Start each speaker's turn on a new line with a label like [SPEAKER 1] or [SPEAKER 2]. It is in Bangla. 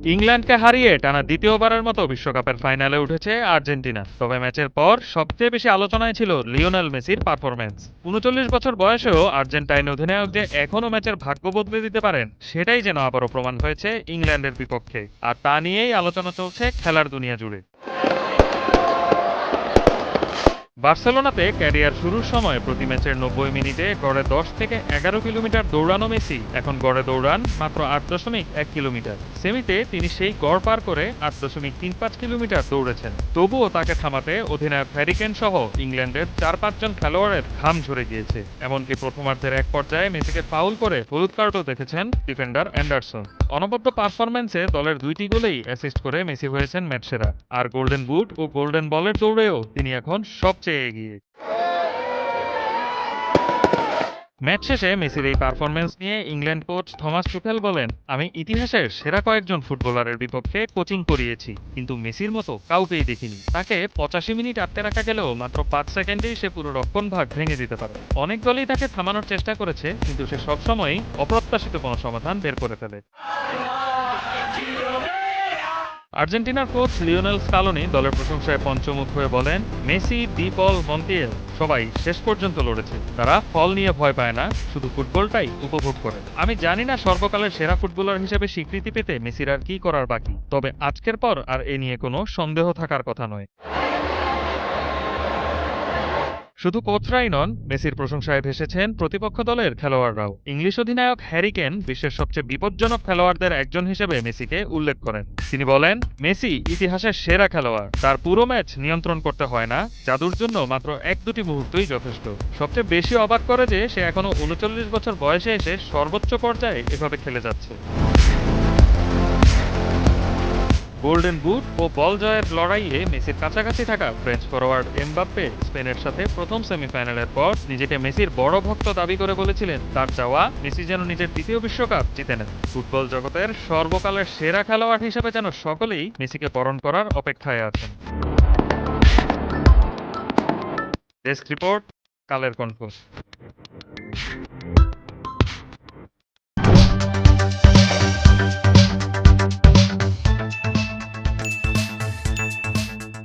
[SPEAKER 1] ইংল্যান্ডকে হারিয়ে টানা দ্বিতীয়বারের মতো বিশ্বকাপের ফাইনালে উঠেছে আর্জেন্টিনা। তবে ম্যাচের পর সবচেয়ে বেশি আলোচনায় ছিল লিওনেল মেসির পারফরম্যান্স। ৩৯ বছর বয়সেও আর্জেন্টাইন অধিনায়ক যে এখনও ম্যাচের ভাগ্য বদলে দিতে পারেন, সেটাই যেন আবারও প্রমাণ হয়েছে ইংল্যান্ডের বিপক্ষে। আর তা নিয়েই আলোচনা চলছে খেলার দুনিয়া জুড়ে। বার্সেলোনাতে ক্যারিয়ার শুরুর সময় প্রতি ম্যাচের ৯০ মিনিটে গড়ে ১০ থেকে ১১ কিলোমিটার দৌড়ানো মেসি এখন গড়ে দৌড়ান মাত্র ৮.১ কিলোমিটার। সেমিতে তিনি সেই গড় পার করে ৮.৩৫ কিলোমিটার দৌড়েছেন। তবুও তাকে থামাতে অধিনায়ক হ্যারি কেন সহ ইংল্যান্ডের ৪-৫ জন খেলোয়াড়ের ঘাম ঝরে গিয়েছে। এমনকি প্রথমার্ধের এক পর্যায়ে মেসিকে ফাউল করে হলুদ কার্ডও দেখেছেন ডিফেন্ডার অ্যান্ডারসন। অনবদ্য পারফরম্যান্সে দলের দুইটি গোলেই অ্যাসিস্ট করে মেসি হয়েছেন ম্যাচসেরা। আর গোল্ডেন বুট ও গোল্ডেন বলের দৌড়েও তিনি এখন সবচেয়ে এগিয়ে। ম্যাচ শেষে মেসির এই পারফরম্যান্স নিয়ে ইংল্যান্ড কোচ থমাস টুখেল বলেন, আমি ইতিহাসের সেরা কয়েকজন ফুটবলারের বিপক্ষে কোচিং করিয়েছি, কিন্তু মেসির মতো কাউকেই দেখিনি। তাকে ৮৫ মিনিট আটকে রাখা গেলেও মাত্র ৫ সেকেন্ডেই সে পুরো রক্ষণভাগ ভেঙে দিতে পারে। অনেক দলই তাকে থামানোর চেষ্টা করেছে, কিন্তু সে সবসময়ই অপ্রত্যাশিত কোনো সমাধান বের করে ফেলে। আর্জেন্টিনার কোচ লিওনেল স্কালোনি দলের প্রশংসায় পঞ্চমুখ হয়ে বলেন, মেসি, ডি পল, মন্টিয়েল সবাই শেষ পর্যন্ত লড়েছে। তারা ফল নিয়ে ভয় পায় না, শুধু ফুটবলটাই উপভোগ করে। আমি জানি না সর্বকালের সেরা ফুটবলার হিসেবে স্বীকৃতি পেতে মেসির আর কি করার বাকি, তবে আজকের পর আর এ নিয়ে কোনো সন্দেহ থাকার কথা নয়। শুধু কোচরাই নন, মেসির প্রশংসায় ভেসেছেন প্রতিপক্ষ দলের খেলোয়াড়রাও। ইংলিশ অধিনায়ক হ্যারি কেন বিশ্বের সবচেয়ে বিপজ্জনক খেলোয়াড়দের একজন হিসেবে মেসিকে উল্লেখ করেন। তিনি বলেন, মেসি ইতিহাসের সেরা খেলোয়াড়। তার পুরো ম্যাচ নিয়ন্ত্রণ করতে হয় না, জাদুর জন্য মাত্র ১-২টি মুহূর্তই যথেষ্ট। সবচেয়ে বেশি অবাক করে যে সে এখনো ৩৯ বছর বয়সে এসে সর্বোচ্চ পর্যায়ে এভাবে খেলে যাচ্ছে। গোল্ডেন বুট ও বল জয়ের লড়াইয়ে মেসির কাছাকাছি থাকা ফ্রেঞ্চ ফরোয়ার্ড এমবাপ্পে স্পেনের সাথে প্রথম সেমিফাইনালের পর নিজেকে মেসির বড় ভক্ত দাবি করে বলেছিলেন, তার চাওয়া মেসি যেন নিজের দ্বিতীয় বিশ্বকাপ জিতে নেন। ফুটবল জগতের সর্বকালের সেরা খেলোয়াড় হিসেবে যেন সকলেই মেসিকে বরণ করার অপেক্ষায় আছেন। Desk report, Kaler Kantho.